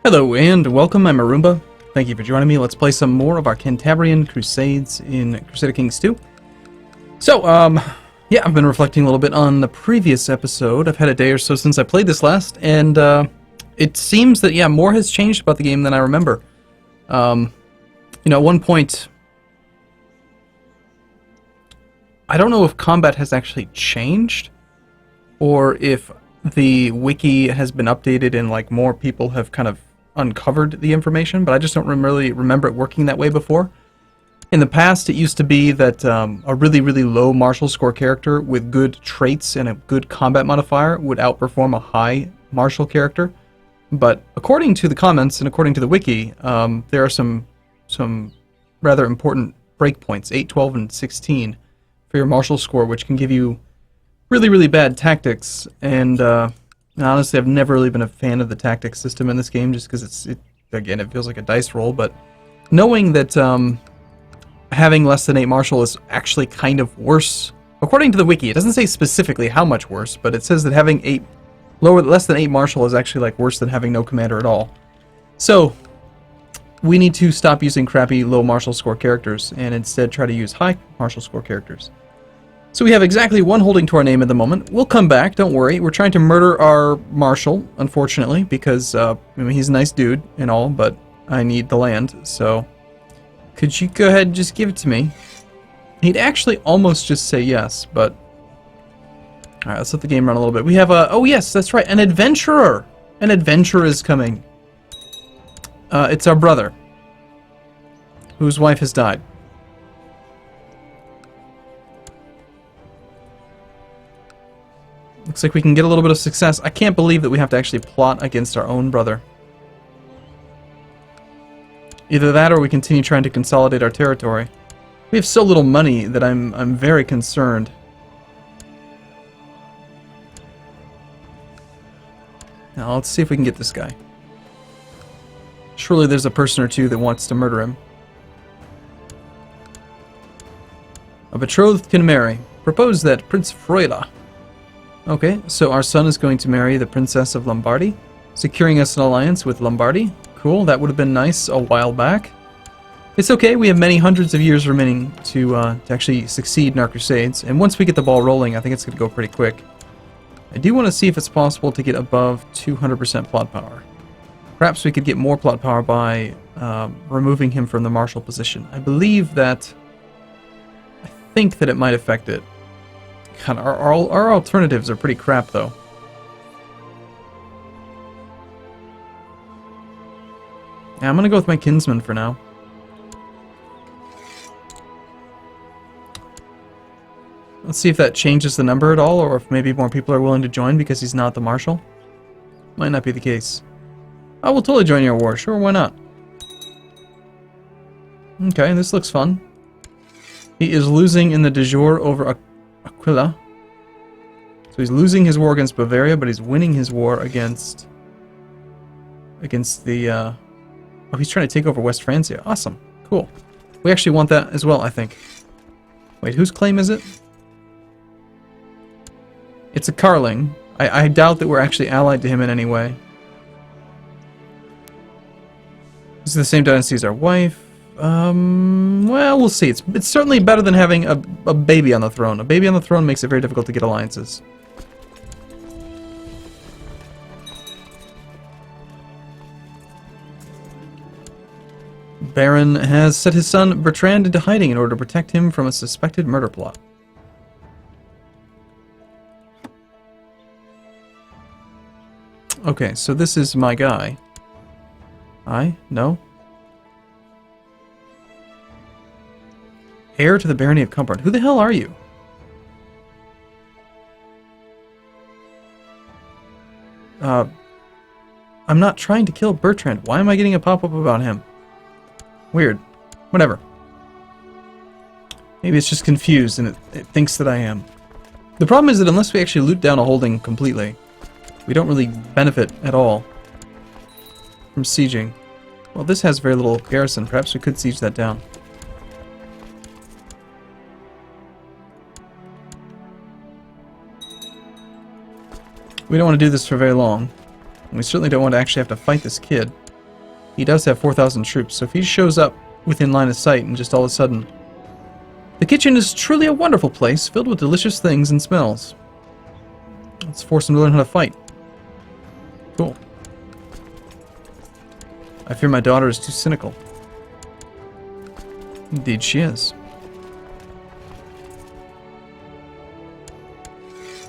Hello and welcome, I'm Arumba. Thank you for joining me. Let's play some more of our Cantabrian Crusades in Crusader Kings 2. So, yeah, I've been reflecting a little bit on the previous episode. I've had a day or so since I played this last, and it seems that, yeah, more has changed about the game than I remember. At one point, I don't know if combat has actually changed, or if the wiki has been updated and, like, more people have kind of uncovered the information, but I just don't really remember it working that way before. In the past, it used to be that a really, really low martial score character with good traits and a good combat modifier would outperform a high martial character. But according to the comments and according to the wiki, there are some rather important breakpoints, 8, 12, and 16, for your martial score, which can give you really, really bad tactics. And honestly, I've never really been a fan of the tactics system in this game, just because it feels like a dice roll. But knowing that having less than 8 martial is actually kind of worse, according to the wiki, it doesn't say specifically how much worse, but it says that having less than 8 martial is actually like worse than having no commander at all. So we need to stop using crappy low martial score characters and instead try to use high martial score characters. So we have exactly one holding to our name at the moment. We'll come back, don't worry. We're trying to murder our marshal, unfortunately, because he's a nice dude and all, but I need the land, so could you go ahead and just give it to me? He'd actually almost just say yes, but alright, let's let the game run a little bit. We have oh yes, that's right, an adventurer! An adventurer is coming. It's our brother, whose wife has died. Looks like we can get a little bit of success. I can't believe that we have to actually plot against our own brother. Either that or we continue trying to consolidate our territory. We have so little money that I'm very concerned. Now let's see if we can get this guy. Surely there's a person or two that wants to murder him. A betrothed can marry. Propose that, Prince Froila. Okay, so our son is going to marry the Princess of Lombardy, securing us an alliance with Lombardy. Cool, that would have been nice a while back. It's okay, we have many hundreds of years remaining to actually succeed in our crusades, and once we get the ball rolling, I think it's going to go pretty quick. I do want to see if it's possible to get above 200% plot power. Perhaps we could get more plot power by removing him from the martial position. I think that it might affect it. God, our alternatives are pretty crap, though. Yeah, I'm gonna go with my kinsman for now. Let's see if that changes the number at all, or if maybe more people are willing to join because he's not the marshal. Might not be the case. I will totally join your war. Sure, why not? Okay, this looks fun. He is losing in the de jure over Aquila. So he's losing his war against Bavaria, but he's winning his war against the oh, he's trying to take over West Francia. Awesome. Cool. We actually want that as well, I think. Wait, whose claim is it? It's a Carling. I doubt that we're actually allied to him in any way. This is the same dynasty as our wife. Well, we'll see. It's certainly better than having a baby on the throne. A baby on the throne makes it very difficult to get alliances. Baron has set his son Bertrand into hiding in order to protect him from a suspected murder plot. Okay, so this is my guy. No? Heir to the barony of Cumberland. Who the hell are you? I'm not trying to kill Bertrand. Why am I getting a pop-up about him? Weird. Whatever. Maybe it's just confused and it thinks that I am. The problem is that unless we actually loot down a holding completely, we don't really benefit at all from sieging. Well, this has very little garrison. Perhaps we could siege that down. We don't want to do this for very long. We certainly don't want to actually have to fight this kid. He does have 4,000 troops, so if he shows up within line of sight and just all of a sudden... The kitchen is truly a wonderful place, filled with delicious things and smells. Let's force him to learn how to fight. Cool. I fear my daughter is too cynical. Indeed she is.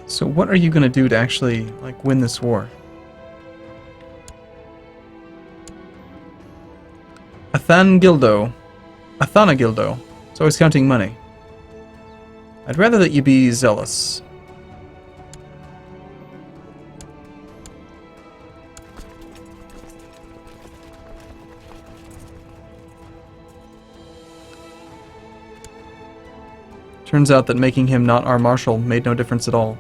So what are you going to do to actually, like, win this war? Athanagildo. It's always counting money. I'd rather that you be zealous. Turns out that making him not our marshal made no difference at all.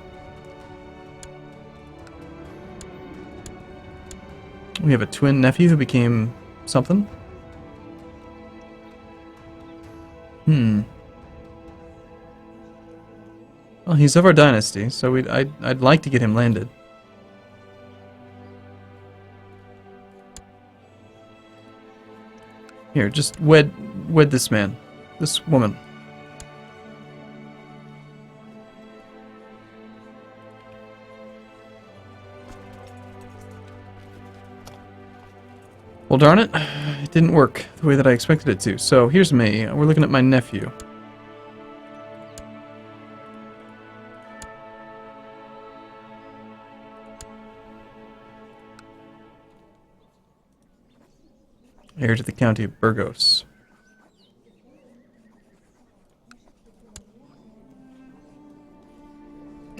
We have a twin nephew who became something. Well, he's of our dynasty, so I'd like to get him landed. Here, just wed this man, this woman. Well, darn it, it didn't work the way that I expected it to. So here's me. We're looking at my nephew. Heir to the county of Burgos.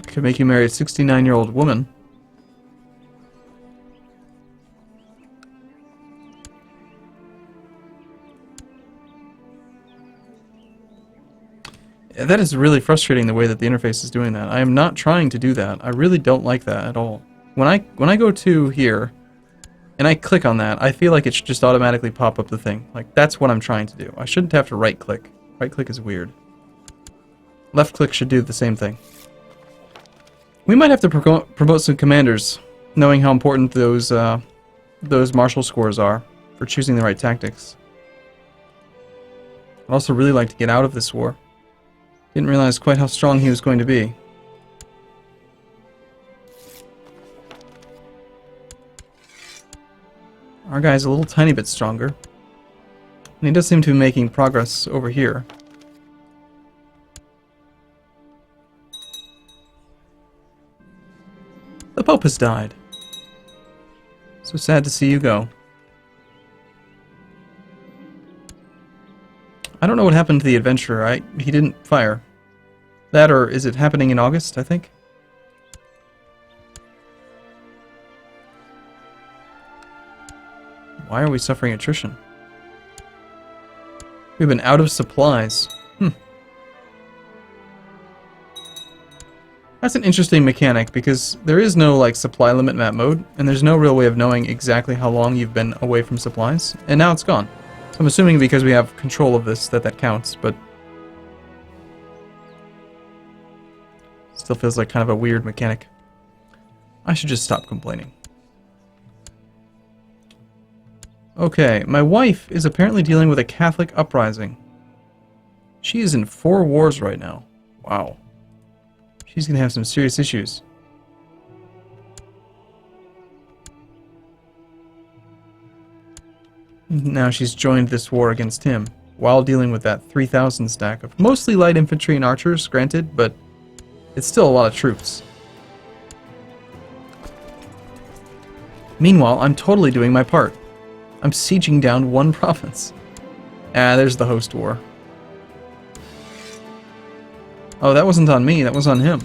Could make you marry a 69-year-old woman. Yeah, that is really frustrating the way that the interface is doing that. I am not trying to do that. I really don't like that at all. When I go to here and I click on that, I feel like it should just automatically pop up the thing. Like, that's what I'm trying to do. I shouldn't have to right click. Right click is weird. Left click should do the same thing. We might have to promote some commanders, knowing how important those martial scores are for choosing the right tactics. I'd also really like to get out of this war. Didn't realize quite how strong he was going to be. Our guy's a little tiny bit stronger. And he does seem to be making progress over here. The Pope has died. So sad to see you go. I don't know what happened to the adventurer. He didn't fire. That, or is it happening in August, I think? Why are we suffering attrition? We've been out of supplies. That's an interesting mechanic, because there is no, like, supply limit map mode, and there's no real way of knowing exactly how long you've been away from supplies, and now it's gone. So I'm assuming because we have control of this that counts, but still feels like kind of a weird mechanic. I should just stop complaining. Okay, my wife is apparently dealing with a Catholic uprising. She is in 4 wars right now. Wow. She's gonna have some serious issues. Now she's joined this war against him, while dealing with that 3,000 stack of mostly light infantry and archers, granted, but it's still a lot of troops. Meanwhile, I'm totally doing my part. I'm sieging down 1 province. Ah, there's the host war. Oh, that wasn't on me, that was on him.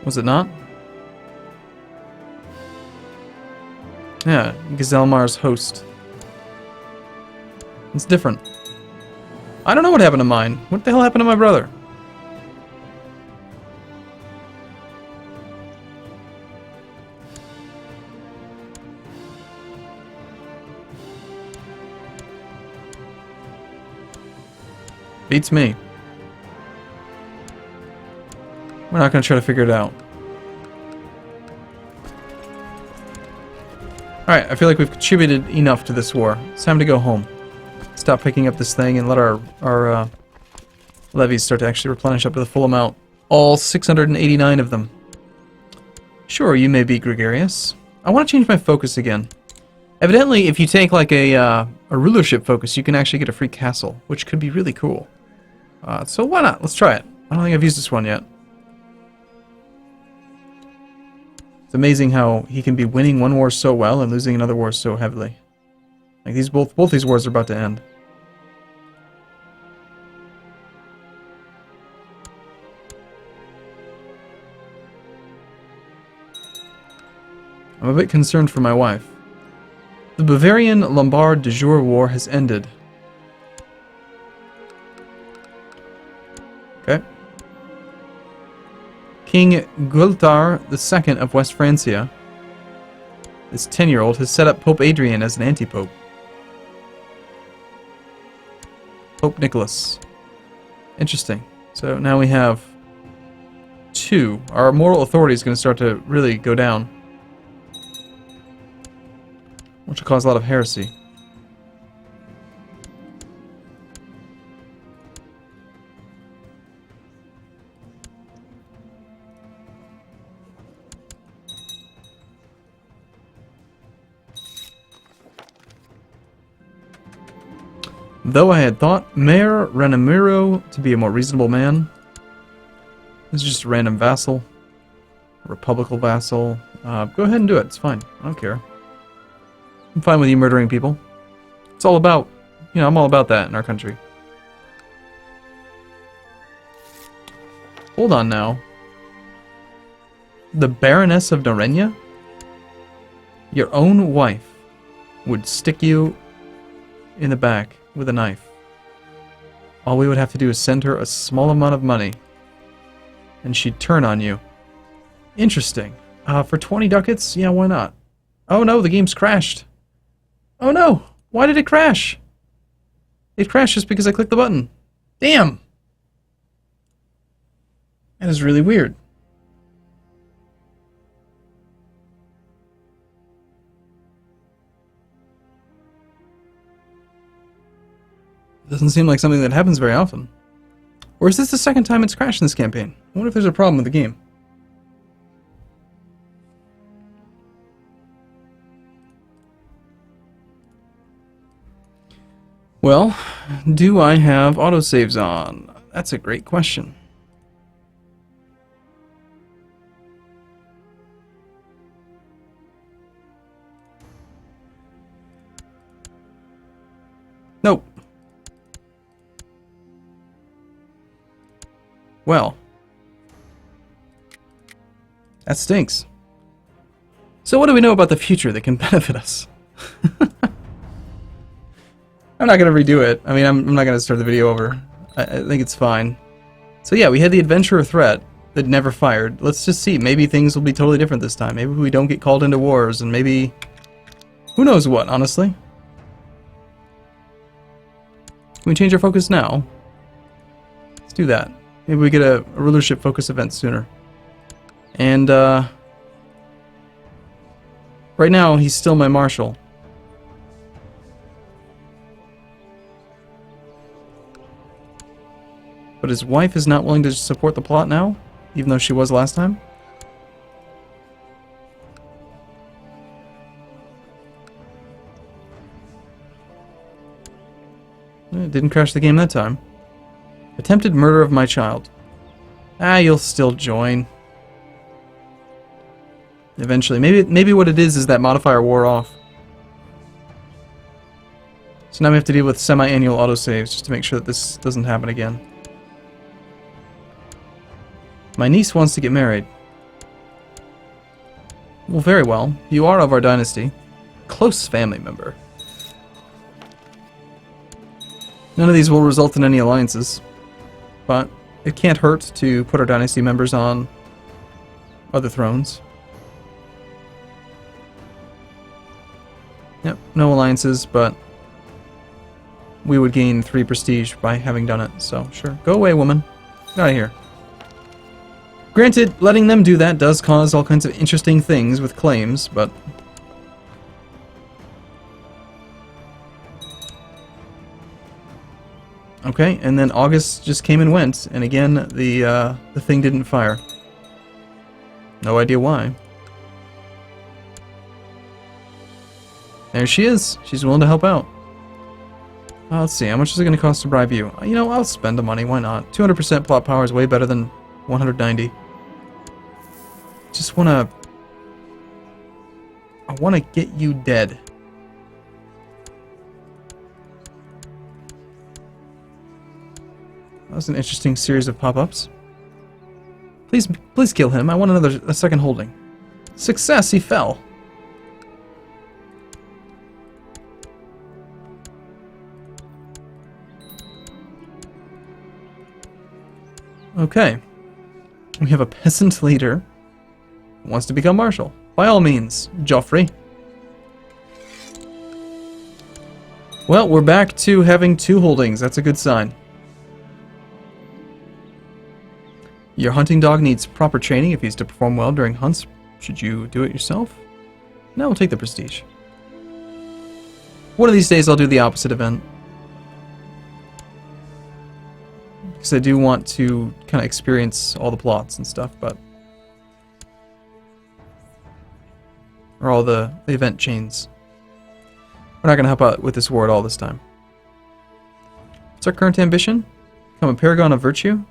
Was it not? Yeah, Gizelmar's host. It's different. I don't know what happened to mine. What the hell happened to my brother? Beats me. We're not going to try to figure it out. Alright, I feel like we've contributed enough to this war. It's time to go home. Stop picking up this thing and let our levies start to actually replenish up to the full amount. All 689 of them. Sure, you may be gregarious. I want to change my focus again. Evidently, if you take like a rulership focus, you can actually get a free castle, which could be really cool. So why not? Let's try it. I don't think I've used this one yet. It's amazing how he can be winning one war so well and losing another war so heavily. Like these both these wars are about to end. I'm a bit concerned for my wife. The Bavarian-Lombard de jure war has ended. Okay. King Guiltar II of West Francia, this 10-year-old, has set up Pope Adrian as an anti-pope. Pope Nicholas. Interesting. So now we have 2. Our moral authority is going to start to really go down, which will cause a lot of heresy. Though I had thought Mayor Ranamiro to be a more reasonable man, this is just a random vassal, a republical vassal. Go ahead and do it, it's fine, I don't care. I'm fine with you murdering people. It's all about, you know, I'm all about that in our country. Hold on now. The Baroness of Norenia? Your own wife would stick you in the back with a knife. All we would have to do is send her a small amount of money, and she'd turn on you. Interesting. For 20 ducats? Yeah, why not? Oh no, the game's crashed. Oh no! Why did it crash? It crashed just because I clicked the button. Damn! That is really weird. Doesn't seem like something that happens very often. Or is this the second time it's crashed in this campaign? I wonder if there's a problem with the game. Well, do I have autosaves on? That's a great question. Nope. Well, that stinks. So what do we know about the future that can benefit us? I'm not going to redo it. I mean, I'm not going to start the video over. I think it's fine. So yeah, we had the adventurer threat that never fired. Let's just see. Maybe things will be totally different this time. Maybe we don't get called into wars, and maybe... who knows what, honestly? Can we change our focus now? Let's do that. Maybe we get a rulership focus event sooner. And, right now, he's still my marshal. But his wife is not willing to support the plot now, even though she was last time. It didn't crash the game that time. Attempted murder of my child. Ah, you'll still join. Eventually. Maybe what it is that modifier wore off. So now we have to deal with semi-annual autosaves just to make sure that this doesn't happen again. My niece wants to get married. Well, very well. You are of our dynasty. Close family member. None of these will result in any alliances, but it can't hurt to put our dynasty members on other thrones. Yep, no alliances, but we would gain 3 prestige by having done it, so sure. Go away, woman. Get out of here. Granted, letting them do that does cause all kinds of interesting things with claims, but Okay, and then August just came and went, and again, the thing didn't fire. No idea why. There she is. She's willing to help out. Let's see, how much is it going to cost to bribe you? You know, I'll spend the money, why not? 200% plot power is way better than 190. Just wanna... I wanna get you dead. That was an interesting series of pop-ups. Please kill him. I want a second holding. Success, he fell. Okay. We have a peasant leader who wants to become marshal. By all means, Joffrey. Well, we're back to having 2 holdings. That's a good sign. Your hunting dog needs proper training if he's to perform well during hunts. Should you do it yourself? No, we'll take the prestige. One of these days I'll do the opposite event. Because I do want to kind of experience all the plots and stuff, but... or all the event chains. We're not going to help out with this war at all this time. What's our current ambition? Become a paragon of virtue?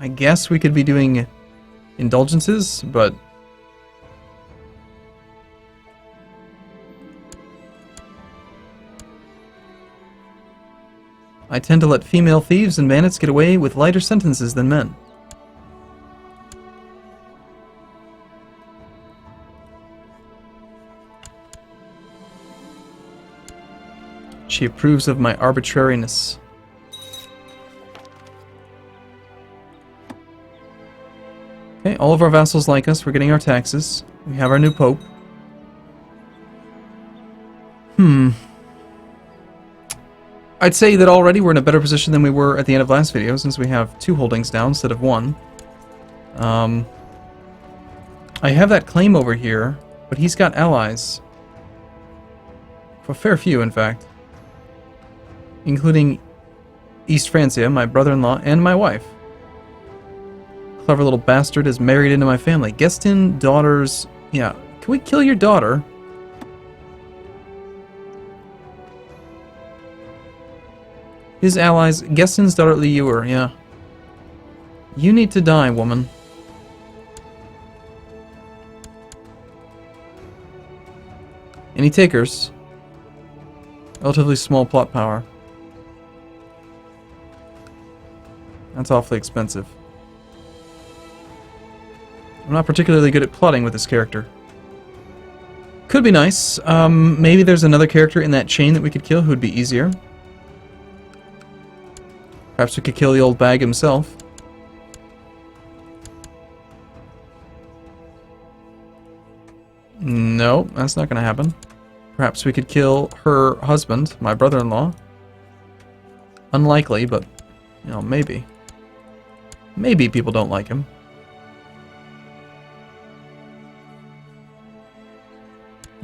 I guess we could be doing indulgences, but... I tend to let female thieves and bandits get away with lighter sentences than men. She approves of my arbitrariness. Okay, all of our vassals like us. We're getting our taxes. We have our new pope. I'd say that already we're in a better position than we were at the end of last video, since we have 2 holdings down instead of 1. I have that claim over here, but he's got allies. For a fair few, in fact. Including East Francia, my brother-in-law, and my wife. Clever little bastard is married into my family. Guestin daughter's... yeah, can we kill your daughter? His allies, Guestin's daughter Liuer, yeah. You need to die, woman. Any takers? Relatively small plot power. That's awfully expensive. I'm not particularly good at plotting with this character. Could be nice. Maybe there's another character in that chain that we could kill who would be easier. Perhaps we could kill the old bag himself. No, that's not going to happen. Perhaps we could kill her husband, my brother-in-law. Unlikely, but, you know, maybe. Maybe people don't like him.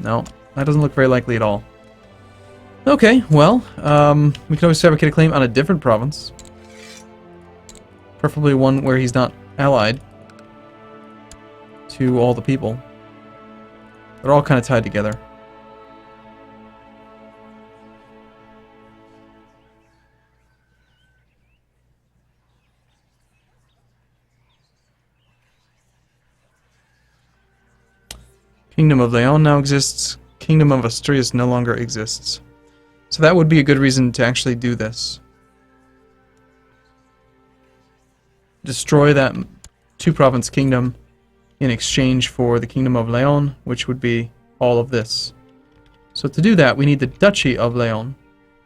No, that doesn't look very likely at all. Okay, well, we can always fabricate a claim on a different province. Preferably one where he's not allied to all the people. They're all kind of tied together. Kingdom of Leon now exists. Kingdom of Asturias no longer exists. So that would be a good reason to actually do this. Destroy that 2-province kingdom in exchange for the Kingdom of Leon, which would be all of this. So to do that, we need the Duchy of Leon.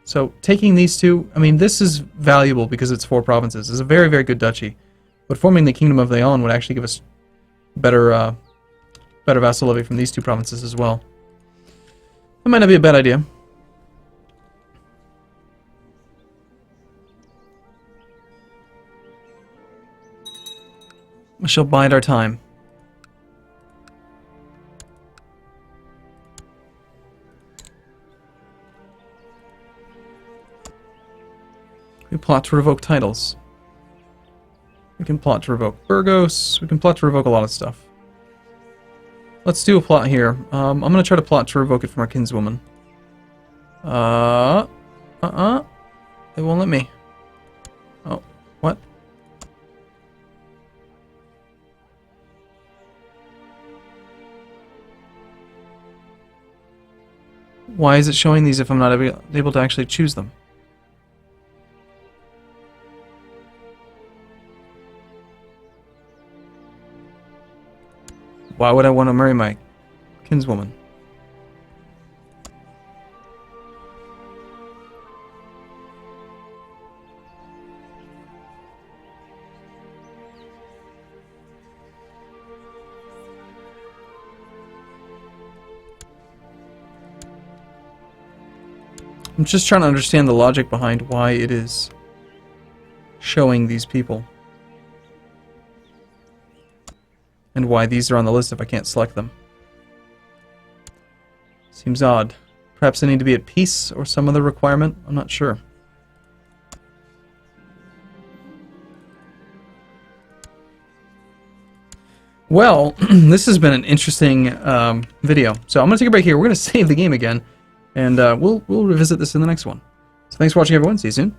So taking these 2, I mean, this is valuable because it's 4 provinces. It's a very, very good duchy. But forming the Kingdom of Leon would actually give us better, better vassal levy from these 2 provinces as well. That might not be a bad idea. We shall bide our time. We plot to revoke titles. We can plot to revoke Burgos. We can plot to revoke a lot of stuff. Let's do a plot here. I'm going to try to plot to revoke it from our kinswoman. It won't let me. Oh, what? Why is it showing these if I'm not able to actually choose them? Why would I want to marry my kinswoman? I'm just trying to understand the logic behind why it is showing these people. And why these are on the list if I can't select them. Seems odd. Perhaps I need to be at peace or some other requirement? I'm not sure. Well, this has been an interesting video. So I'm going to take a break here. We're going to save the game again. And we'll revisit this in the next one. So thanks for watching, everyone. See you soon.